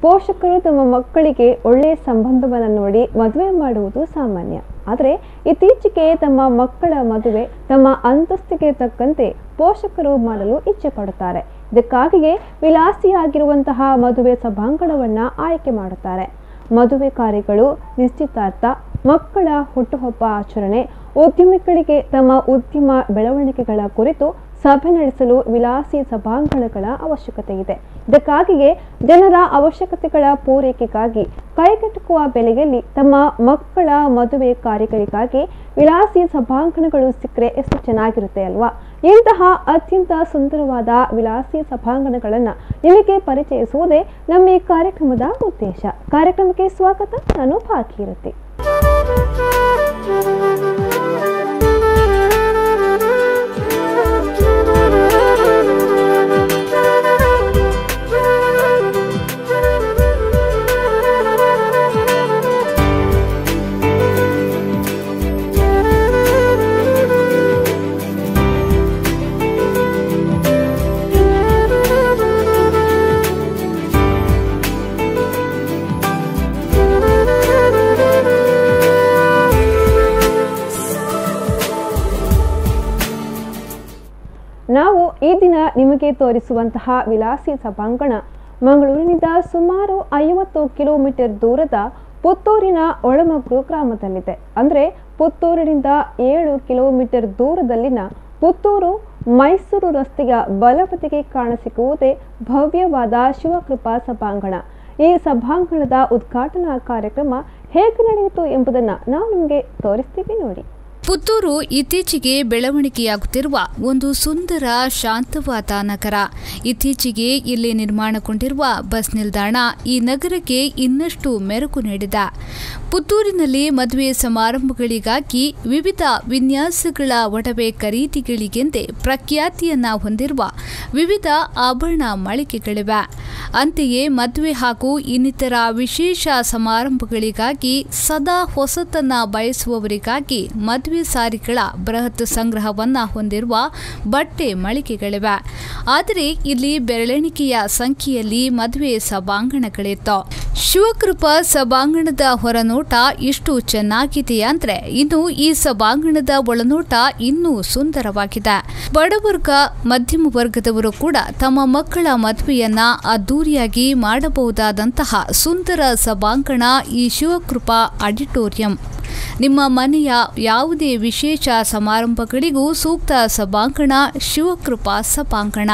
ಪೋಷಕರು ತಮ್ಮ ಮಕ್ಕಳಿಗೆ ಒಳ್ಳೆಯ ಸಂಬಂಧವನ್ನು ನೋಡಿ ಮದುವೆ ಮಾಡುವುದು ಸಾಮಾನ್ಯ. ಆದರೆ ಇತ್ತೀಚೆಗೆ ತಮ್ಮ ಮಕ್ಕಳ ಮದುವೆ ತಮ್ಮ ಅಂತಸ್ತಿಗೆ ತಕ್ಕಂತೆ ಪೋಷಕರು ಮಾಡಲು ಇಚ್ಛೆ ಪಡುತ್ತಾರೆ. ಇದಕ್ಕಾಗಿಯೇ ವಿಲಾಸಿಯಾಗಿರುವಂತಹ ಮದುವೆ ಸಭಾಂಗಣವನ್ನ ಆಯ್ಕೆ ಮಾಡುತ್ತಾರೆ. ಮದುವೆ ಕಾರ್ಯಗಳು, ನಿಶ್ಚಿತಾರ್ಥ, ಮಕ್ಕಳ ಹುಟ್ಟುಹಬ್ಬ ಆಚರಣೆ, ಉದ್ಯಮಿಗಳಿಗೆ ತಮ್ಮ ಉದ್ಯಮ ಬೆಳವಣಿಗೆಗಳ ಕುರಿತು ಸಭೆ ನಡೆಸಲು ವಿಲಾಸಿ ಸಭಾಂಗಣಗಳ ಅವಶ್ಯಕತೆ ಇದೆ. ಇದಕ್ಕಾಗಿಯೇ ಜನರ ಅವಶ್ಯಕತೆಗಳ ಪೂರೈಕೆಗಾಗಿ ಕೈಗೆಟುಕುವ ಬೆಲೆಯಲ್ಲಿ ತಮ್ಮ ಮಕ್ಕಳ ಮದುವೆ ಕಾರ್ಯಗಳಿಗಾಗಿ ವಿಲಾಸಿ ಸಭಾಂಗಣಗಳು ಸಿಕ್ಕರೆ ಎಷ್ಟು ಚೆನ್ನಾಗಿರುತ್ತೆ ಅಲ್ವಾ? ಇಂತಹ ಅತ್ಯಂತ ಸುಂದರವಾದ ವಿಲಾಸಿ ಸಭಾಂಗಣಗಳನ್ನು ನಿಮಗೆ ಪರಿಚಯಿಸುವುದೇ ನಮ್ಮ ಈ ಕಾರ್ಯಕ್ರಮದ ಉದ್ದೇಶ. ಕಾರ್ಯಕ್ರಮಕ್ಕೆ ಸ್ವಾಗತ. ನಾನು ಭಾಗೀರಥಿ. ನಾವು ಈ ದಿನ ನಿಮಗೆ ತೋರಿಸುವಂತಹ ವಿಲಾಸಿ ಸಭಾಂಗಣ ಮಂಗಳೂರಿನಿಂದ ಸುಮಾರು 50 ಕಿಲೋಮೀಟರ್ ದೂರದ ಪುತ್ತೂರಿನ ಒಳಮಗ್ರು ಗ್ರಾಮದಲ್ಲಿದೆ. ಅಂದರೆ ಪುತ್ತೂರಿನಿಂದ 7 ಕಿಲೋಮೀಟರ್ ದೂರದಲ್ಲಿನ ಪುತ್ತೂರು ಮೈಸೂರು ರಸ್ತೆಯ ಬಲಬದಿಗೆ ಕಾಣಸಿಗುವುದೇ ಭವ್ಯವಾದ ಶಿವಕೃಪಾ ಸಭಾಂಗಣ. ಈ ಸಭಾಂಗಣದ ಉದ್ಘಾಟನಾ ಕಾರ್ಯಕ್ರಮ ಹೇಗೆ ನಡೆಯಿತು ಎಂಬುದನ್ನು ನಾವು ನಿಮಗೆ ತೋರಿಸ್ತೀವಿ ನೋಡಿ. ಪುತ್ತೂರು ಇತ್ತೀಚೆಗೆ ಬೆಳವಣಿಗೆಯಾಗುತ್ತಿರುವ ಒಂದು ಸುಂದರ ಶಾಂತವಾದ ನಗರ. ಇತ್ತೀಚೆಗೆ ಇಲ್ಲಿ ನಿರ್ಮಾಣಗೊಂಡಿರುವ ಬಸ್ ನಿಲ್ದಾಣ ಈ ನಗರಕ್ಕೆ ಇನ್ನಷ್ಟು ಮೆರುಗು ನೀಡಿದೆ. ಪುತ್ತೂರಿನಲ್ಲಿ ಮದುವೆ ಸಮಾರಂಭಗಳಿಗಾಗಿ ವಿವಿಧ ವಿನ್ಯಾಸಗಳ ಒಡವೆ ಖರೀದಿಗಳಿಗೆಂದೇ ಪ್ರಖ್ಯಾತಿಯನ್ನ ಹೊಂದಿರುವ ವಿವಿಧ ಆಭರಣ ಮಳಿಗೆಗಳಿವೆ. ಅಂತೆಯೇ ಮದುವೆ ಹಾಗೂ ಇನ್ನಿತರ ವಿಶೇಷ ಸಮಾರಂಭಗಳಿಗಾಗಿ ಸದಾ ಹೊಸತನ್ನ ಬಯಸುವವರಿಗಾಗಿ ಮದುವೆ ಸಾರಿಗಳ ಬೃಹತ್ ಸಂಗ್ರಹವನ್ನ ಹೊಂದಿರುವ ಬಟ್ಟೆ ಮಳಿಗೆಗಳಿವೆ. ಆದರೆ ಇಲ್ಲಿ ಬೆರಳೆಣಿಕೆಯ ಸಂಖ್ಯೆಯಲ್ಲಿ ಮದುವೆ ಸಭಾಂಗಣಗಳಿತ್ತು. ಶಿವಕೃಪಾ ಸಭಾಂಗಣದ ಹೊರನೋಟ ಇಷ್ಟು ಚೆನ್ನಾಗಿದೆ ಅಂದ್ರೆ ಇನ್ನು ಈ ಸಭಾಂಗಣದ ಒಳನೋಟ ಇನ್ನೂ ಸುಂದರವಾಗಿದೆ. ಬಡವರ್ಗ, ಮಧ್ಯಮ ವರ್ಗದವರು ಕೂಡ ತಮ್ಮ ಮಕ್ಕಳ ಮದುವೆಯನ್ನ ಅದ್ದೂರಿಯಾಗಿ ಮಾಡಬಹುದಾದಂತಹ ಸುಂದರ ಸಭಾಂಗಣ ಈ ಶಿವಕೃಪಾ ಆಡಿಟೋರಿಯಂ. ನಿಮ್ಮ ಮನೆಯ ಯಾವುದೇ ವಿಶೇಷ ಸಮಾರಂಭಗಳಿಗೂ ಸೂಕ್ತ ಸಭಾಂಗಣ ಶಿವಕೃಪಾ ಸಭಾಂಗಣ.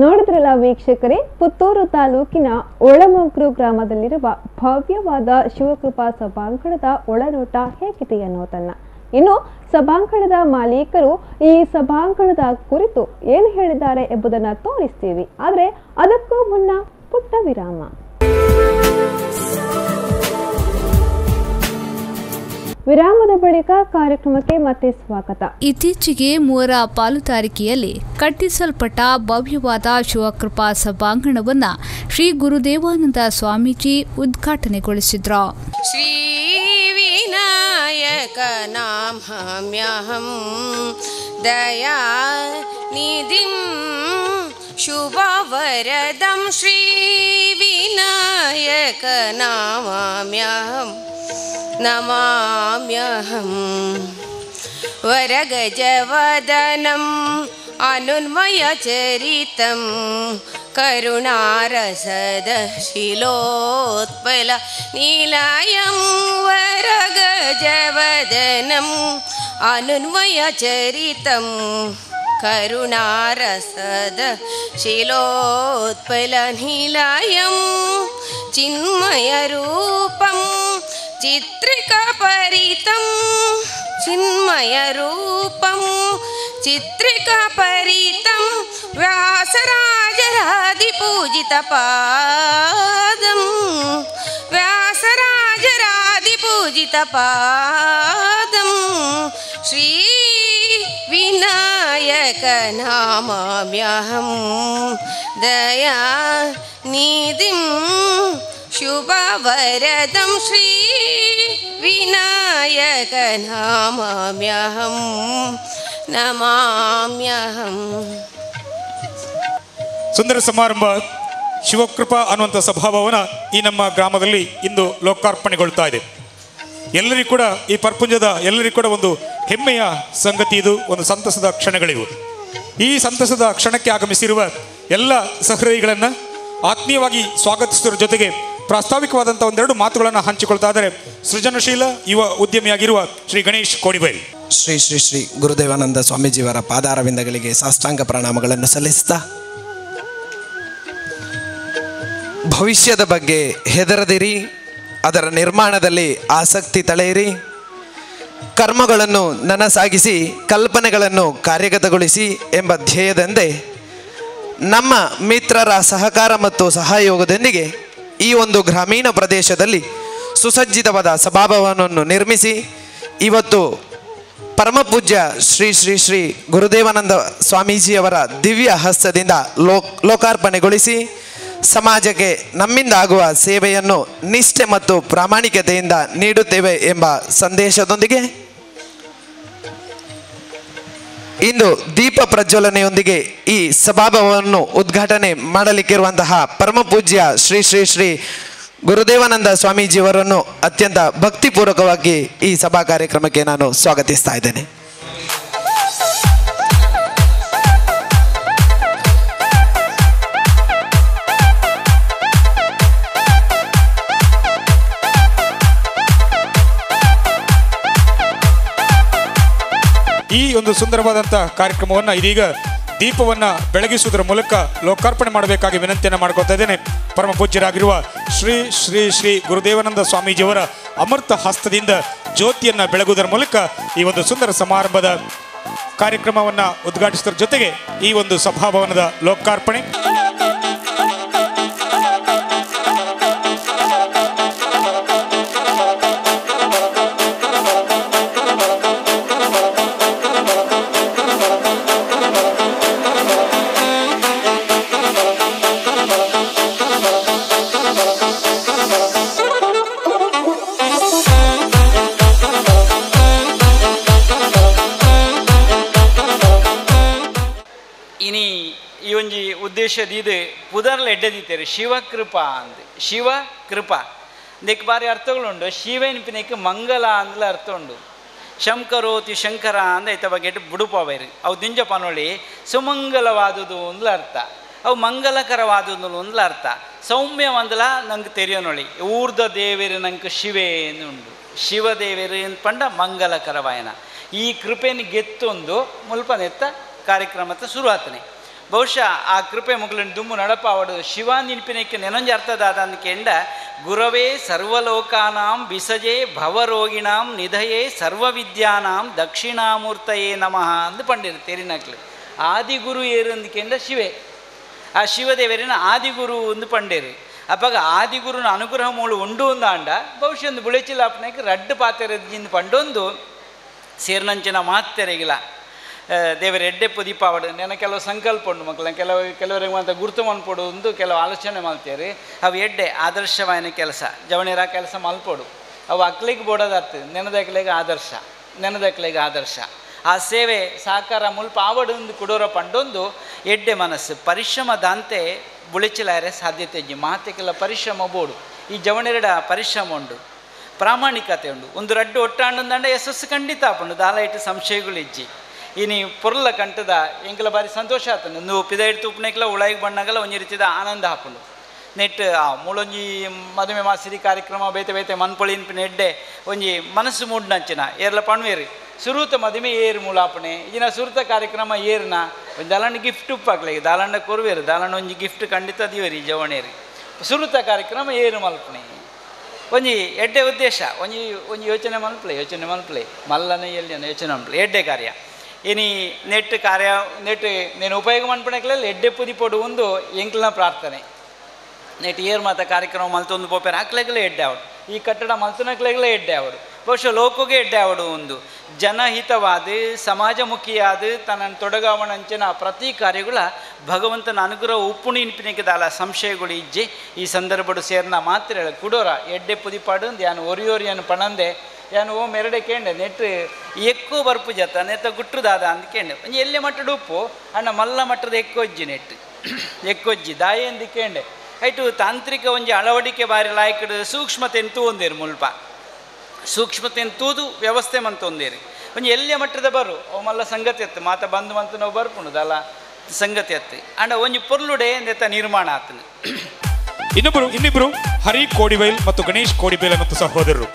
ನೋಡಿದ್ರಲ್ಲ ವೀಕ್ಷಕರೇ, ಪುತ್ತೂರು ತಾಲೂಕಿನ ಒಳಮೊಗ್ರು ಗ್ರಾಮದಲ್ಲಿರುವ ಭವ್ಯವಾದ ಶಿವಕೃಪಾ ಸಭಾಂಗಣದ ಒಳನೋಟ ಹೇಗಿದೆ ಅನ್ನೋದನ್ನ. ಇನ್ನು ಸಭಾಂಗಣದ ಮಾಲೀಕರು ಈ ಸಭಾಂಗಣದ ಕುರಿತು ಏನು ಹೇಳಿದ್ದಾರೆ ಎಂಬುದನ್ನು ತೋರಿಸ್ತೀವಿ. ಆದರೆ ಅದಕ್ಕೂ ಮುನ್ನ ಪುಟ್ಟ ವಿರಾಮ. ವಿರಾಮದ ಬಳಿಕ ಕಾರ್ಯಕ್ರಮಕ್ಕೆ ಮತ್ತೆ ಸ್ವಾಗತ. ಇತ್ತೀಚೆಗೆ 3ರ ಪಾಲುದಾರಿಕೆಯಲ್ಲಿ ಕಟ್ಟಿಸಲ್ಪಟ್ಟ ಭವ್ಯವಾದ ಶಿವಕೃಪಾ ಸಭಾಂಗಣವನ್ನ ಶ್ರೀ ಗುರುದೇವಾನಂದ ಸ್ವಾಮೀಜಿ ಉದ್ಘಾಟನೆಗೊಳಿಸಿದ್ರು. ಶ್ರೀ ವಿನಾಯಕ ನಾಮ್ಯಹಂ ದಯಾ ನಿಧಿಂ ಶುಭವರದಂ ಶ್ರೀ ವಿನಾಯಕ ನಾಮ್ಯಹಂ ನಮಾಮ್ಯಹಂ ವರಗಜವದನಂ ಅನುನ್ಮಯಚರಿತಂ ಕರುಣಾರಸದ ಶಿಲೋತ್ಪಲ ನೀಲಾಯಂ ವರಗಜವದನಂ ಅನುನ್ಮಯಚರಿತಂ ಕರುಣಾರಸದ ಶಿಲೋತ್ಪಲ ನೀಲಾಯಂ ಚಿನ್ಮಯರೂಪಂ ಚಿತ್ರಿಕಾಪರಿತಂ ಚಿನ್ಮಯರೂಪಂ ಚಿತ್ರಿಕಾಪರಿತಂ ವ್ಯಾಸರಾಜರಾದಿಪೂಜಿತಪಾದಂ ವ್ಯಾಸರಾಜರಾದಿಪೂಜಿತಪಾದಂ ಶ್ರೀ ವಿನಾಯಕ ನಾಮಾಮ್ಯಹಂ ದಯಾ ನಿಧಿಂ ಶುಭವರದಂ ಶ್ರೀ ವಿನಾಯಕ ನಾಮಾಮ್ಯಹಂ ನಮಾಮ್ಯಹಂ. ಸುಂದರ ಸಮಾರಂಭ ಶಿವಕೃಪಾ ಅನ್ನುವಂಥ ಸಭಾಭವನ ಈ ನಮ್ಮ ಗ್ರಾಮದಲ್ಲಿ ಇಂದು ಲೋಕಾರ್ಪಣೆಗೊಳ್ತಾ ಇದೆ. ಎಲ್ಲರಿಗೂ ಕೂಡ ಈ ಪರ್ಪುಂಜದ ಎಲ್ಲರಿಗೂ ಕೂಡ ಒಂದು ಹೆಮ್ಮೆಯ ಸಂಗತಿ ಇದು, ಒಂದು ಸಂತಸದ ಕ್ಷಣಗಳಿವು. ಈ ಸಂತಸದ ಕ್ಷಣಕ್ಕೆ ಆಗಮಿಸಿರುವ ಎಲ್ಲ ಸಹೃದಯಿಗಳನ್ನು ಆತ್ಮೀಯವಾಗಿ ಸ್ವಾಗತಿಸುವುದರ ಜೊತೆಗೆ ಪ್ರಾಸ್ತಾವಿಕವಾದಂಥ ಒಂದೆರಡು ಮಾತುಗಳನ್ನು ಹಂಚಿಕೊಳ್ತಾ ಇದ್ದಾರೆ ಸೃಜನಶೀಲ ಯುವ ಉದ್ಯಮಿಯಾಗಿರುವ ಶ್ರೀ ಗಣೇಶ್ ಕೋಡಿಬೈಲ್. ಶ್ರೀ ಶ್ರೀ ಶ್ರೀ ಗುರುದೇವಾನಂದ ಸ್ವಾಮೀಜಿಯವರ ಪಾದಾರವಿಂದಗಳಿಗೆ ಸಾಷ್ಟಾಂಗ ಪ್ರಣಾಮಗಳನ್ನು ಸಲ್ಲಿಸ್ತಾ, ಭವಿಷ್ಯದ ಬಗ್ಗೆ ಹೆದರದಿರಿ, ಅದರ ನಿರ್ಮಾಣದಲ್ಲಿ ಆಸಕ್ತಿ ತಳೆಯಿರಿ, ಕರ್ಮಗಳನ್ನು ನನಸಾಗಿಸಿ ಕಲ್ಪನೆಗಳನ್ನು ಕಾರ್ಯಗತಗೊಳಿಸಿ ಎಂಬ ಧ್ಯೇಯದಂತೆ ನಮ್ಮ ಮಿತ್ರರ ಸಹಕಾರ ಮತ್ತು ಸಹಯೋಗದೊಂದಿಗೆ ಈ ಒಂದು ಗ್ರಾಮೀಣ ಪ್ರದೇಶದಲ್ಲಿ ಸುಸಜ್ಜಿತವಾದ ಸಭಾಭವನವನ್ನು ನಿರ್ಮಿಸಿ ಇವತ್ತು ಪರಮಪೂಜ್ಯ ಶ್ರೀ ಶ್ರೀ ಶ್ರೀ ಗುರುದೇವಾನಂದ ಸ್ವಾಮೀಜಿಯವರ ದಿವ್ಯ ಹಸ್ತದಿಂದ ಲೋಕಾರ್ಪಣೆಗೊಳಿಸಿ ಸಮಾಜಕ್ಕೆ ನಮ್ಮಿಂದ ಆಗುವ ಸೇವೆಯನ್ನು ನಿಷ್ಠೆ ಮತ್ತು ಪ್ರಾಮಾಣಿಕತೆಯಿಂದ ನೀಡುತ್ತೇವೆ ಎಂಬ ಸಂದೇಶದೊಂದಿಗೆ ಇಂದು ದೀಪ ಪ್ರಜ್ವಲನೆಯೊಂದಿಗೆ ಈ ಸಭಾಭವನವನ್ನು ಉದ್ಘಾಟನೆ ಮಾಡಲಿಕ್ಕಿರುವಂತಹ ಪರಮಪೂಜ್ಯ ಶ್ರೀ ಶ್ರೀ ಶ್ರೀ ಗುರುದೇವಾನಂದ ಸ್ವಾಮೀಜಿಯವರನ್ನು ಅತ್ಯಂತ ಭಕ್ತಿಪೂರ್ವಕವಾಗಿ ಈ ಸಭಾ ಕಾರ್ಯಕ್ರಮಕ್ಕೆ ನಾನು ಸ್ವಾಗತಿಸ್ತಾ ಇದ್ದೇನೆ. ಈ ಒಂದು ಸುಂದರವಾದಂಥ ಕಾರ್ಯಕ್ರಮವನ್ನು ಇದೀಗ ದೀಪವನ್ನು ಬೆಳಗಿಸುವುದರ ಮೂಲಕ ಲೋಕಾರ್ಪಣೆ ಮಾಡಬೇಕಾಗಿ ವಿನಂತಿಯನ್ನು ಮಾಡ್ಕೊತಾ ಇದ್ದೇನೆ. ಪರಮ ಪೂಜ್ಯರಾಗಿರುವ ಶ್ರೀ ಶ್ರೀ ಶ್ರೀ ಗುರುದೇವಾನಂದ ಸ್ವಾಮೀಜಿಯವರ ಅಮೃತ ಹಸ್ತದಿಂದ ಜ್ಯೋತಿಯನ್ನು ಬೆಳಗುವುದರ ಮೂಲಕ ಈ ಒಂದು ಸುಂದರ ಸಮಾರಂಭದ ಕಾರ್ಯಕ್ರಮವನ್ನು ಉದ್ಘಾಟಿಸುವುದರ ಜೊತೆಗೆ ಈ ಒಂದು ಸಭಾಭವನದ ಲೋಕಾರ್ಪಣೆ. ಇನಿ ಈ ಒಂಜಿ ಉದ್ದೇಶದ ಇದು ಪುದರ್ಲ ಎಡ್ಡದಿತ್ತೇರಿ ಶಿವಕೃಪಾ ಅಂದು ಶಿವಕೃಪಾ ಇದಕ್ಕೆ ಬಾರಿ ಅರ್ಥಗಳುಂಡು ಶಿವನಿಪಿನಕ್ಕೆ ಮಂಗಲ ಅಂದಲ ಅರ್ಥ ಉಂಡು ಶಂಕರೋತಿ ಶಂಕರ ಅಂದ ಇತ್ತ ಬಗ್ಗೆ ಬುಡುಪವೇರಿ ಅವು ದಿಂಜ ಪನೊಳಿ ಸುಮಂಗಲವಾದುದು ಅಂದ್ಲ ಅರ್ಥ ಅವು ಮಂಗಲಕರವಾದುದು ಅಂದ್ಲ ಅರ್ಥ ಸೌಮ್ಯವಂದಲ ನಂಗೆ ತೆರಿಯೋನೊಳಿ ಊರ್ಧ ದೇವೇರು ನಂಗೆ ಶಿವೇ ಉಂಡು ಶಿವದೇವೇರು ಅಂತ ಪಂಡ ಮಂಗಲಕರವಾಯನ ಈ ಕೃಪೆನ ಗೆತ್ತೊಂದು ಮುಲ್ಪನೆತ್ತ ಕಾರ್ಯಕ್ರಮದ ಶುರುವಾತನೆ ಬಹುಶಃ ಆ ಕೃಪೆ ಮುಗ್ಲಿನ ದುಮ್ಮು ನಡಪಾವಡು ಶಿವ ನಿನಪಿನಕ್ಕೆ ನೆನೊಂಜಿ ಅರ್ಥದಾದ ಅಂದ್ಕೆಂಡ ಗುರವೇ ಸರ್ವಲೋಕಾನಾಂ ವಿಸಜೆ ಭವರೋಗಿಣಾಂ ನಿಧಯೇ ಸರ್ವವಿದ್ಯಾನಾಂ ದಕ್ಷಿಣಾಮೂರ್ತಯೇ ನಮಃ ಅಂದು ಪಂಡಿರು ತೆರಿನಕ್ಲು ಆದಿಗುರು ಏರು ಅಂದ್ಕೆಂಡ ಶಿವೆ ಆ ಶಿವದೇವರಿನ ಆದಿಗುರು ಒಂದು ಪಂಡೇರು ಅಪ್ಪಾಗ ಆದಿಗುರುನ ಅನುಗ್ರಹ ಮೂಳು ಉಂಡು ಒಂದು ಆಂಡ ಬಹುಶಃ ಒಂದು ಬುಳೆಚಿಲಾಪನಕ್ಕೆ ರಡ್ಡು ಪಾತೆರದಿಂದ ಪಂಡೊಂದು ಸೇರ್ನಂಚಿನ ಮಾತೆರೆಗಿಲ್ಲ ದೇವರ ಎಡ್ಡೆ ಪುದೀಪಾವಡು ನೆನ ಕೆಲವು ಸಂಕಲ್ಪ ಉಂಡು ಮಕ್ಕಳ ಕೆಲವರಿಗೆ ಮಾತ್ರ ಗುರುತು ಮನ್ಪೊಡು ಒಂದು ಕೆಲವು ಆಲೋಚನೆ ಮಾಡ್ತೇವೆ ಅವು ಎಡ್ಡೆ ಆದರ್ಶವಾಯನ ಕೆಲಸ ಜವಣಿರ ಕೆಲಸ ಮಲ್ಪೊಡು ಅವು ಅಕ್ಲಿಗೆ ಬೋಡೋದಾಗ್ತದೆ ನೆನದಕ್ಲೆಗೆ ಆದರ್ಶ ಆ ಸೇವೆ ಸಹಕಾರ ಮುಲ್ಪ ಆವಡೊಂದು ಕುಡೋರ ಪಂಡೊಂದು ಎಡ್ಡೆ ಮನಸ್ಸು ಪರಿಶ್ರಮ ದಾಂತೆ ಬುಳಿಚಿಲಾರೆ ಸಾಧ್ಯತೆ ಇಜ್ಜಿ ಮಾತೆಗೆಲ್ಲ ಪರಿಶ್ರಮ ಬೋಡು ಈ ಜವಣಿರಡ ಪರಿಶ್ರಮ ಉಂಡು ಪ್ರಾಮಾಣಿಕತೆ ಉಂಡು ಒಂದು ರಡ್ಡು ಒಟ್ಟಾಂಡಂದಂಡ ಯಶಸ್ಸು ಖಂಡಿತ ಆಪುಂಡು ದಾಲ ಇಟ್ಟು ಸಂಶಯಗಳು ಇಜ್ಜಿ ಇನಿ ಪೊರ್ಲ ಕಂಟದ ಎಂಕಲ ಬಾರಿ ಸಂತೋಷ ಆತನು ನೀವು ಪಿದ ಇಡ್ತು ಉಪ್ಪನೆಕ್ಲ ಉಳಾಯಿಗೆ ಬಣ್ಣಗಲ ಒಂಜಿ ರೀತಿದ ಆನಂದ ಹಾಕೊಂಡು ನೆಟ್ ಮೂಲೊಂಜಿ ಮದುವೆ ಮಾಸಿರಿ ಕಾರ್ಯಕ್ರಮ ಬೇತೆ ಮನ್ಪೊಳಿನ ಎಡ್ಡೆ ಒಂಜಿ ಮನಸ್ಸು ಮೂಡ್ನಂಚಿನ ಏರ್ಲ ಪಣ್ವೇರಿ ಸುರುತ ಮದುವೆ ಏರು ಮೂಲಾಪಣೆ ಇಜಿನ ಸುರುತ ಕಾರ್ಯಕ್ರಮ ಏರ್ನ ಒಂದು ದಾಲಂಡ ಗಿಫ್ಟ್ ಉಪ್ಪಾಕ್ಲಿಗೆ ದಾಲಂಡ ಕೊರುವೇರು ದಾಲಂಡ ಒಂಜಿ ಗಿಫ್ಟ್ ಖಂಡಿತ ದಿವರಿ ಜವಣೇರಿ ಸುರುತ ಕಾರ್ಯಕ್ರಮ ಏರು ಮಲ್ಪಣೆ ಒಂಜಿ ಎಡ್ಡೆ ಉದ್ದೇಶ ಒಂಜಿ ಯೋಚನೆ ಮಲ್ಪಲೆ ಮಲ್ಲನ ಎಲ್ಲಿ ಯೋಚನೆ ಮಲ್ಪಲೆ ಎಡ್ಡೆ ಕಾರ್ಯ ಇನಿ ನೆಟ್ ಕಾರ್ಯ ನೆಟ್ నేను ಉಪಯೋಗ ಮಾಡ್ಪಣಕ್ಲೆಲ್ಲ ಎಡ್ಡೆ ಪುದಿ ಪೊಡು ಒಂದು ಎಂಕ್ಲನ ಪ್ರಾರ್ಥನೆ ನೆಟ್ ಏರ್ ಮಾತ ಕಾರ್ಯಕ್ರಮ ಮಲ್ತೊಂದು ಪೋಪೆರ್ ಹಾಕ್ಲೆಗಲೇ ಎಡ್ಡೆ ಆವಡು ಈ ಕಟ್ಟಡ ಮಲ್ತನಕ್ಲೆಗಲೇ ಎಡ್ಡೆ ಆವಡು ಬಹುಶಃ ಲೋಕಗೆ ಎಡ್ಡೆ ಆವಡು ಒಂದು ಜನಹಿತವಾದ ಸಮಾಜಮುಖಿಯಾದ ತನ್ನ ತೊಡಗಾವಣಂಚಿನ ಪ್ರತಿ ಕಾರ್ಯಗಳ ಭಗವಂತನ ಅನುಗ್ರಹ ಉಪ್ಪುಣಿ ಇನ್ಪಿನಿಗೆ ದಾಲ ಸಂಶಯಗಳು ಇಜ್ಜಿ ಈ ಸಂದರ್ಭಡು ಸೇರ್ನ ಮಾತ್ರ ಕುಡೋರ ಎಡ್ಡೆ ಪುದಿಪಾಡು ಯಾನು ಒರಿಯೋರಿಯನ್ನು ಪಣಂದೆ ಯಾನು ಓ ಮೆರಡೆ ಕೇಂಡೆ ನೆಟ್ ಎಕ್ಕೋ ಬರ್ಪು ಜತ ನೆತ್ತ ಗುಟ್ಟುದಾದ ಅಂತ ಕೇಂಡೆ ಒಂಜಿ ಎಲ್ಲೆ ಮಟ್ಟದ ಉಪ್ಪು ಅಣ್ಣ ಮಲ್ಲ ಮಟ್ಟದ ಎಕ್ಕೊಜ್ಜಿ ನೆಟ್ ಎಕ್ಕೊಜ್ಜಿ ದಾಯಿ ಅಂದು ಕೇಂಡೆ ಐಟು ತಾಂತ್ರಿಕ ಒಂಜಿ ಅಳವಡಿಕೆ ಬಾರಿ ಲಾಯ್ಕಡು ಸೂಕ್ಷ್ಮತೆಯನ್ನು ತೂಂದೇರು ಮುಲ್ಪ ಸೂಕ್ಷ್ಮತೆಯನ್ನು ತೂದು ವ್ಯವಸ್ಥೆ ಮಂತೊಂದೇರಿ ಒಂಜಿ ಎಲ್ಲೆ ಮಟ್ಟದ ಬರು ಅವು ಮಲ್ಲ ಸಂಗತಿ ಎತ್ತು ಮಾತ ಬಂದು ಮಂತು ನಾವು ಬರ್ಪುಣದಲ್ಲ ಸಂಗತಿ ಎತ್ತು ಅಂಡ ಒಂಜಿ ಪೊರ್ಲುಡೆ ನೆತ್ತ ನಿರ್ಮಾಣ ಆತನು ಇನ್ನಿಬ್ಬರು ಹರಿ ಕೋಡಿಬೈಲ್ ಮತ್ತು ಗಣೇಶ್ ಕೋಡಿಬೈಲ್ ಮತ್ತು ಸಹೋದರರು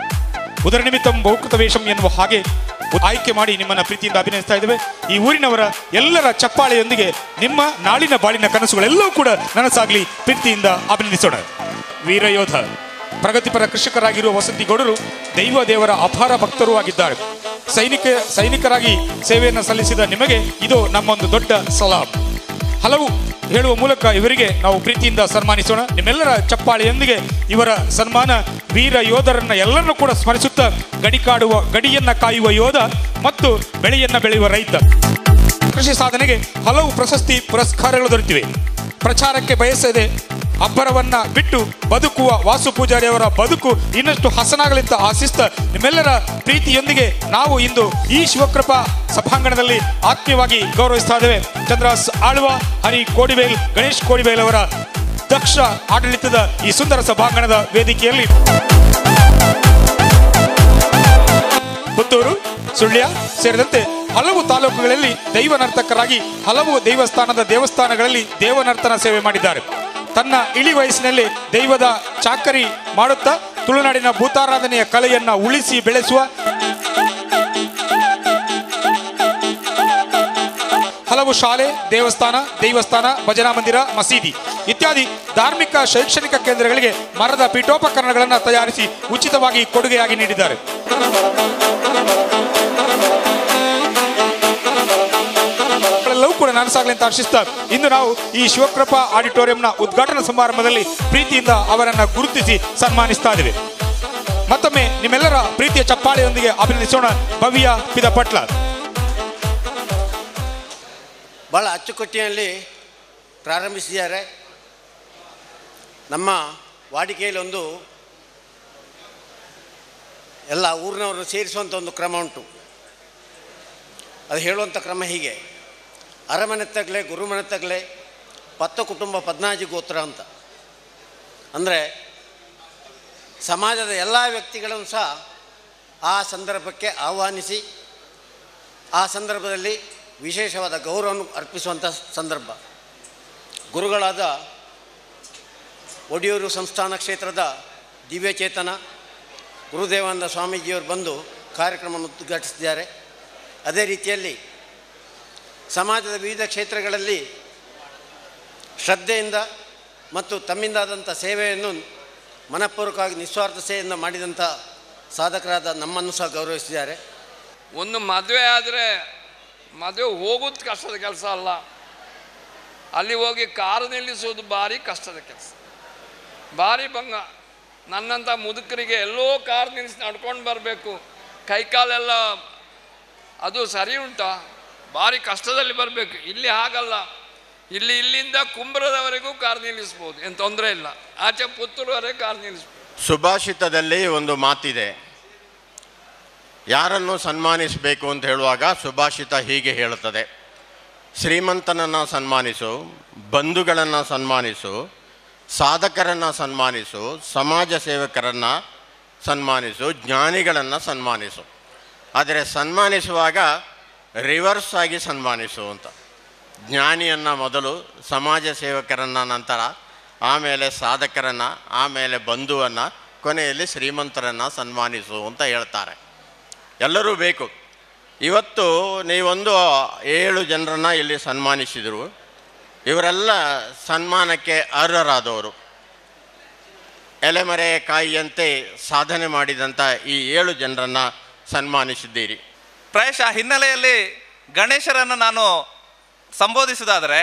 ಉದರ ನಿಮಿತ್ತಂ ಬಹುಕೃತ ವೇಷಂ ಎನ್ನುವ ಹಾಗೆ ಆಯ್ಕೆ ಮಾಡಿ ನಿಮ್ಮನ್ನ ಪ್ರೀತಿಯಿಂದ ಅಭಿನಯಿಸ್ತಾ ಇದ್ದೇವೆ. ಈ ಊರಿನವರ ಎಲ್ಲರ ಚಪ್ಪಾಳೆಯೊಂದಿಗೆ ನಿಮ್ಮ ನಾಳಿನ ಬಾಳಿನ ಕನಸುಗಳೆಲ್ಲವೂ ಕೂಡ ನನಸಾಗಲಿ ಪ್ರೀತಿಯಿಂದ ಅಭಿನಂದಿಸೋಣ. ವೀರಯೋಧ ಪ್ರಗತಿಪರ ಕೃಷಿಕರಾಗಿರುವ ವಸಂತಿಗೌಡರು ದೇವರ ಅಪಾರ ಭಕ್ತರೂ ಆಗಿದ್ದಾರೆ. ಸೈನಿಕರಾಗಿ ಸೇವೆಯನ್ನು ಸಲ್ಲಿಸಿದ ನಿಮಗೆ ಇದು ನಮ್ಮೊಂದು ದೊಡ್ಡ ಸಲಾಂ. ಹಲವು ಹೇಳುವ ಮೂಲಕ ಇವರಿಗೆ ನಾವು ಪ್ರೀತಿಯಿಂದ ಸನ್ಮಾನಿಸೋಣ. ನಿಮ್ಮೆಲ್ಲರ ಚಪ್ಪಾಳೆಯೊಂದಿಗೆ ಇವರ ಸನ್ಮಾನ ವೀರ ಯೋಧರನ್ನ ಎಲ್ಲರನ್ನೂ ಕೂಡ ಸ್ಮರಿಸುತ್ತಾ ಗಡಿಯನ್ನ ಕಾಯುವ ಯೋಧ ಮತ್ತು ಬೆಳೆಯನ್ನ ಬೆಳೆಯುವ ರೈತ. ಕೃಷಿ ಸಾಧನೆಗೆ ಹಲವು ಪ್ರಶಸ್ತಿ ಪುರಸ್ಕಾರಗಳು ದೊರೆತಿವೆ. ಪ್ರಚಾರಕ್ಕೆ ಬಯಸದೆ ಅಬ್ಬರವನ್ನ ಬಿಟ್ಟು ಬದುಕುವ ವಾಸು ಪೂಜಾರಿ ಅವರ ಬದುಕು ಇನ್ನಷ್ಟು ಹಸನಾಗಲಿಂತ ಆಶಿಸ್ತಾ ನಿಮ್ಮೆಲ್ಲರ ಪ್ರೀತಿಯೊಂದಿಗೆ ನಾವು ಇಂದು ಈ ಶಿವಕೃಪಾ ಸಭಾಂಗಣದಲ್ಲಿ ಆತ್ಮೀಯವಾಗಿ ಗೌರವಿಸ್ತಾ ಇದ್ದೇವೆ. ಚಂದ್ರಾಸ್ ಆಳ್ವ, ಹರಿ ಕೋಡಿಬೇಲ್, ಗಣೇಶ್ ಕೋಡಿಬೇಲ್ ಅವರ ದಕ್ಷ ಆಡಳಿತದ ಈ ಸುಂದರ ಸಭಾಂಗಣದ ವೇದಿಕೆಯಲ್ಲಿ ಪುತ್ತೂರು, ಸುಳ್ಯ ಸೇರಿದಂತೆ ಹಲವು ತಾಲೂಕುಗಳಲ್ಲಿ ದೈವ ನರ್ತಕರಾಗಿ ಹಲವು ದೇವಸ್ಥಾನಗಳಲ್ಲಿ ದೇವನರ್ತನ ಸೇವೆ ಮಾಡಿದ್ದಾರೆ. ತನ್ನ ಇಳಿ ವಯಸ್ಸಿನಲ್ಲಿ ದೈವದ ಚಾಕರಿ ಮಾಡುತ್ತಾ ತುಳುನಾಡಿನ ಭೂತಾರಾಧನೆಯ ಕಲೆಯನ್ನ ಉಳಿಸಿ ಬೆಳೆಸುವ ಹಲವು ಶಾಲೆ, ದೇವಸ್ಥಾನ, ಭಜನಾ ಮಂದಿರ, ಮಸೀದಿ ಇತ್ಯಾದಿ ಧಾರ್ಮಿಕ ಶೈಕ್ಷಣಿಕ ಕೇಂದ್ರಗಳಿಗೆ ಮರದ ಪೀಠೋಪಕರಣಗಳನ್ನು ತಯಾರಿಸಿ ಉಚಿತವಾಗಿ ಕೊಡುಗೆಯಾಗಿ ನೀಡಿದ್ದಾರೆ. ಎಲ್ಲವೂ ಕೂಡ ನನಸಾಗಲಿ ಅಂತ ಆಶಿಸ್ತಾ ಇಂದು ನಾವು ಈ ಶಿವಕೃಪಾ ಆಡಿಟೋರಿಯಂನ ಉದ್ಘಾಟನಾ ಸಮಾರಂಭದಲ್ಲಿ ಪ್ರೀತಿಯಿಂದ ಅವರನ್ನ ಗುರುತಿಸಿ ಸನ್ಮಾನಿಸ್ತಾ ಇದ್ದೇವೆ. ಮತ್ತೊಮ್ಮೆ ನಿಮ್ಮೆಲ್ಲರ ಪ್ರೀತಿಯ ಚಪ್ಪಾಳೆಯೊಂದಿಗೆ ಅಭಿನಂದಿಸೋಣ ಭವ್ಯ ಪಿದಪಟ್ಲ. ಬಹಳ ಅಚ್ಚುಕಟ್ಟಿನಲ್ಲಿ ಪ್ರಾರಂಭಿಸಿದ್ದಾರೆ. ನಮ್ಮ ವಾಡಿಕೆಯಲ್ಲಿ ಒಂದು ಎಲ್ಲ ಊರಿನವ್ರನ್ನ ಸೇರಿಸುವಂಥ ಒಂದು ಕ್ರಮ ಉಂಟು. ಅದು ಹೇಳುವಂಥ ಕ್ರಮ ಹೀಗೆ: ಅರಮನೆ ತಗಲೆ ಗುರುಮನೆ ತಗಲೆ 10 ಕುಟುಂಬ 14 ಗೋತ್ರ ಅಂತ. ಅಂದರೆ ಸಮಾಜದ ಎಲ್ಲ ವ್ಯಕ್ತಿಗಳನ್ನು ಸಹ ಆ ಸಂದರ್ಭಕ್ಕೆ ಆಹ್ವಾನಿಸಿ ಆ ಸಂದರ್ಭದಲ್ಲಿ ವಿಶೇಷವಾದ ಗೌರವವನ್ನು ಅರ್ಪಿಸುವಂಥ ಸಂದರ್ಭ. ಗುರುಗಳಾದ ಒಡಿಯೂರು ಸಂಸ್ಥಾನ ಕ್ಷೇತ್ರದ ದಿವ್ಯಚೇತನ ಗುರುದೇವಾನಂದ ಸ್ವಾಮೀಜಿಯವರು ಬಂದು ಕಾರ್ಯಕ್ರಮವನ್ನು ಉದ್ಘಾಟಿಸಿದ್ದಾರೆ. ಅದೇ ರೀತಿಯಲ್ಲಿ ಸಮಾಜದ ವಿವಿಧ ಕ್ಷೇತ್ರಗಳಲ್ಲಿ ಶ್ರದ್ಧೆಯಿಂದ ಮತ್ತು ತಮ್ಮಿಂದಾದಂಥ ಸೇವೆಯನ್ನು ಮನಪೂರ್ವಕವಾಗಿ ನಿಸ್ವಾರ್ಥ ಸೇವೆಯಿಂದ ಮಾಡಿದಂಥ ಸಾಧಕರಾದ ನಮ್ಮನ್ನು ಸಹ ಗೌರವಿಸಿದ್ದಾರೆ. ಒಂದು ಮದುವೆ ಆದರೆ ಮದುವೆ ಹೋಗೋದು ಕಷ್ಟದ ಕೆಲಸ ಅಲ್ಲ, ಅಲ್ಲಿ ಹೋಗಿ ಕಾರು ನಿಲ್ಲಿಸೋದು ಭಾರಿ ಕಷ್ಟದ ಕೆಲಸ, ಭಾರಿ ಭಂಗ. ನನ್ನಂಥ ಮುದುಕರಿಗೆ ಎಲ್ಲೋ ಕಾರು ನಿಲ್ಲಿಸಿ ನಡ್ಕೊಂಡು ಬರಬೇಕು, ಕೈಕಾಲೆಲ್ಲ ಅದು ಸರಿ ಉಂಟಾ, ಭಾರಿ ಕಷ್ಟದಲ್ಲಿ ಬರಬೇಕು. ಇಲ್ಲಿ ಹಾಗಲ್ಲ, ಇಲ್ಲಿಂದ ಕುಂಬ್ರದವರೆಗೂ ಕಾರ್ ನಿಲ್ಲಿಸ್ಬೋದು, ಏನು ತೊಂದರೆ ಇಲ್ಲ. ಆಚೆ ಪುತ್ತೂರುವರೆಗೆ ಕಾರ್ ನಿಲ್ಲಿಸ್ಬೋದು. ಸುಭಾಷಿತದಲ್ಲಿ ಒಂದು ಮಾತಿದೆ, ಯಾರನ್ನು ಸನ್ಮಾನಿಸಬೇಕು ಅಂತ ಹೇಳುವಾಗ ಸುಭಾಷಿತ ಹೀಗೆ ಹೇಳುತ್ತದೆ: ಶ್ರೀಮಂತನನ್ನು ಸನ್ಮಾನಿಸು, ಬಂಧುಗಳನ್ನು ಸನ್ಮಾನಿಸು, ಸಾಧಕರನ್ನು ಸನ್ಮಾನಿಸು, ಸಮಾಜ ಸೇವಕರನ್ನು ಸನ್ಮಾನಿಸು, ಜ್ಞಾನಿಗಳನ್ನು ಸನ್ಮಾನಿಸು. ಆದರೆ ಸನ್ಮಾನಿಸುವಾಗ ರಿವರ್ಸ್ ಆಗಿ ಸನ್ಮಾನಿಸು ಅಂತ. ಜ್ಞಾನಿಯನ್ನು ಮೊದಲು, ಸಮಾಜ ಸೇವಕರನ್ನು ನಂತರ, ಆಮೇಲೆ ಸಾಧಕರನ್ನು, ಆಮೇಲೆ ಬಂಧುವನ್ನು, ಕೊನೆಯಲ್ಲಿ ಶ್ರೀಮಂತರನ್ನು ಸನ್ಮಾನಿಸು ಅಂತ ಹೇಳ್ತಾರೆ. ಎಲ್ಲರೂ ಬೇಕು. ಇವತ್ತು ನೀವೊಂದು 7 ಜನರನ್ನು ಇಲ್ಲಿ ಸನ್ಮಾನಿಸಿದರು. ಇವರೆಲ್ಲ ಸನ್ಮಾನಕ್ಕೆ ಅರ್ಹರಾದವರು. ಎಲೆಮರೆ ಕಾಯಿಯಂತೆ ಸಾಧನೆ ಮಾಡಿದಂಥ ಈ 7 ಜನರನ್ನು ಸನ್ಮಾನಿಸಿದ್ದೀರಿ. ಪ್ರಾಯಶಃ ಹಿನ್ನೆಲೆಯಲ್ಲಿ ಗಣೇಶರನ್ನು ನಾನು ಸಂಬೋಧಿಸುವುದಾದರೆ,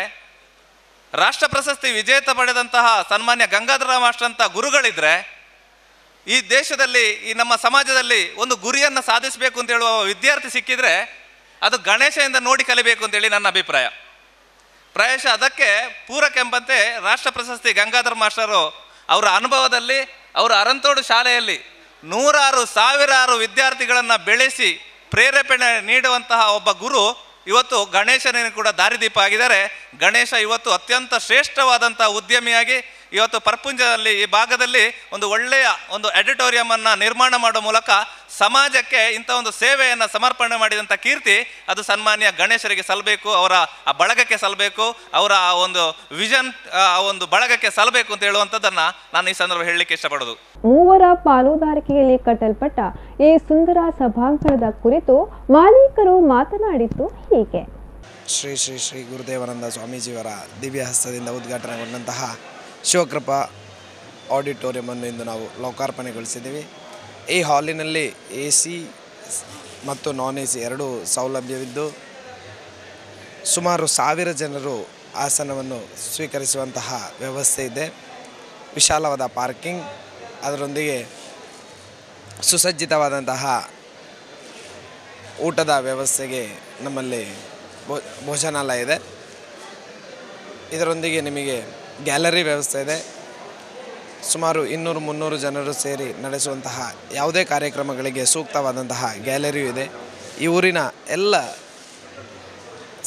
ರಾಷ್ಟ್ರ ಪ್ರಶಸ್ತಿ ವಿಜೇತ ಪಡೆದಂತಹ ಸನ್ಮಾನ್ಯ ಗಂಗಾಧರ ಮಾಸ್ಟರ್ ಅಂತ ಗುರುಗಳಿದ್ದರೆ, ಈ ದೇಶದಲ್ಲಿ, ಈ ನಮ್ಮ ಸಮಾಜದಲ್ಲಿ ಒಂದು ಗುರಿಯನ್ನು ಸಾಧಿಸಬೇಕು ಅಂತ ಹೇಳುವ ವಿದ್ಯಾರ್ಥಿ ಸಿಕ್ಕಿದರೆ ಅದು ಗಣೇಶದಿಂದ ನೋಡಿ ಕಲಿಬೇಕು ಅಂತೇಳಿ ನನ್ನ ಅಭಿಪ್ರಾಯ. ಪ್ರಾಯಶಃ ಅದಕ್ಕೆ ಪೂರಕೆಂಬಂತೆ ರಾಷ್ಟ್ರ ಪ್ರಶಸ್ತಿ ಗಂಗಾಧರ ಮಾಸ್ಟರು ಅವರ ಅನುಭವದಲ್ಲಿ, ಅವರ ಅರಂತೋಡು ಶಾಲೆಯಲ್ಲಿ 100,000 ವಿದ್ಯಾರ್ಥಿಗಳನ್ನು ಬೆಳೆಸಿ ಪ್ರೇರೇಪಣೆ ನೀಡುವಂತಹ ಒಬ್ಬ ಗುರು ಇವತ್ತು ಗಣೇಶನಿಗೆ ಕೂಡ ದಾರಿದೀಪ ಆಗಿದ್ದಾರೆ. ಗಣೇಶ ಇವತ್ತು ಅತ್ಯಂತ ಶ್ರೇಷ್ಠವಾದಂಥ ಉದ್ಯಮಿಯಾಗಿ ಇವತ್ತು ಪರ್ಪುಂಜದಲ್ಲಿ, ಈ ಭಾಗದಲ್ಲಿ ಒಂದು ಒಳ್ಳೆಯ ಒಂದು ಆಡಿಟೋರಿಯಮನ್ನು ನಿರ್ಮಾಣ ಮಾಡುವ ಮೂಲಕ ಸಮಾಜಕ್ಕೆ ಇಂಥ ಒಂದು ಸೇವೆಯನ್ನು ಸಮರ್ಪಣೆ ಮಾಡಿದಂಥ ಕೀರ್ತಿ ಅದು ಸನ್ಮಾನ್ಯ ಗಣೇಶರಿಗೆ ಸಲ್ಲಬೇಕು, ಅವರ ಆ ಬಳಗಕ್ಕೆ ಸಲ್ಲಬೇಕು, ಅವರ ಆ ಒಂದು ವಿಷನ್, ಆ ಒಂದು ಬಳಗಕ್ಕೆ ಸಲ್ಲಬೇಕು ಅಂತ ಹೇಳುವಂಥದ್ದನ್ನು ನಾನು ಈ ಸಂದರ್ಭ ಹೇಳಲಿಕ್ಕೆ ಇಷ್ಟಪಡೋದು. ಮೂವರ ಪಾಲುದಾರಿಕೆಯಲ್ಲಿ ಕಟ್ಟಲ್ಪಟ್ಟ ಈ ಸುಂದರ ಸಭಾಂಗಣದ ಕುರಿತು ಮಾಲೀಕರು ಮಾತನಾಡಿದ್ದು ಹೀಗೆ. ಶ್ರೀ ಶ್ರೀ ಶ್ರೀ ಗುರುದೇವಾನಂದ ಸ್ವಾಮೀಜಿಯವರ ದಿವ್ಯ ಹಸ್ತದಿಂದ ಉದ್ಘಾಟನೆಗೊಂಡಂತಹ ಶಿವಕೃಪಾ ಆಡಿಟೋರಿಯಮನ್ನು ಇಂದು ನಾವು ಲೋಕಾರ್ಪಣೆಗೊಳಿಸಿದ್ದೀವಿ. ಈ ಹಾಲಿನಲ್ಲಿ AC ಮತ್ತು ನಾನ್ AC ಎರಡೂ ಸೌಲಭ್ಯವಿದ್ದು ಸುಮಾರು 1000 ಜನರು ಆಸನವನ್ನು ಸ್ವೀಕರಿಸುವಂತಹ ವ್ಯವಸ್ಥೆ ಇದೆ. ವಿಶಾಲವಾದ ಪಾರ್ಕಿಂಗ್, ಅದರೊಂದಿಗೆ ಸುಸಜ್ಜಿತವಾದಂತಹ ಊಟದ ವ್ಯವಸ್ಥೆಗೆ ನಮ್ಮಲ್ಲಿ ಭೋಜನಾಲಯ ಇದೆ. ಇದರೊಂದಿಗೆ ನಿಮಗೆ ಗ್ಯಾಲರಿ ವ್ಯವಸ್ಥೆ ಇದೆ. ಸುಮಾರು 200-300 ಜನರು ಸೇರಿ ನಡೆಸುವಂತಹ ಯಾವುದೇ ಕಾರ್ಯಕ್ರಮಗಳಿಗೆ ಸೂಕ್ತವಾದಂತಹ ಗ್ಯಾಲರಿಯೂ ಇದೆ. ಈ ಊರಿನ ಎಲ್ಲ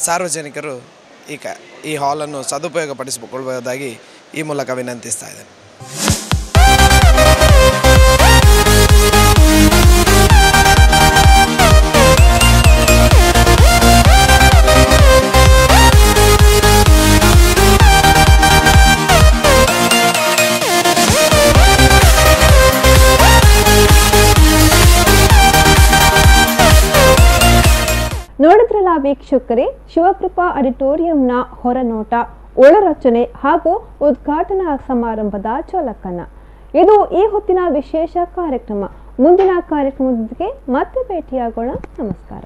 ಸಾರ್ವಜನಿಕರು ಈ ಹಾಲನ್ನು ಸದುಪಯೋಗಪಡಿಸಿಕೊಳ್ಳುವುದಾಗಿ ಈ ಮೂಲಕ ವಿನಂತಿಸ್ತಾ ಇದ್ದೇನೆ. ನೋಡಿದ್ರಲ್ಲ ವೀಕ್ಷಕರೇ, ಶಿವಕೃಪಾ ಆಡಿಟೋರಿಯಂನ ಹೊರನೋಟ, ಒಳರಚನೆ ಹಾಗೂ ಉದ್ಘಾಟನಾ ಸಮಾರಂಭದ ಚಾಲಕನ. ಇದು ಈ ಹೊತ್ತಿನ ವಿಶೇಷ ಕಾರ್ಯಕ್ರಮ. ಮುಂದಿನ ಕಾರ್ಯಕ್ರಮದೊಂದಿಗೆ ಮತ್ತೆ ಭೇಟಿಯಾಗೋಣ. ನಮಸ್ಕಾರ.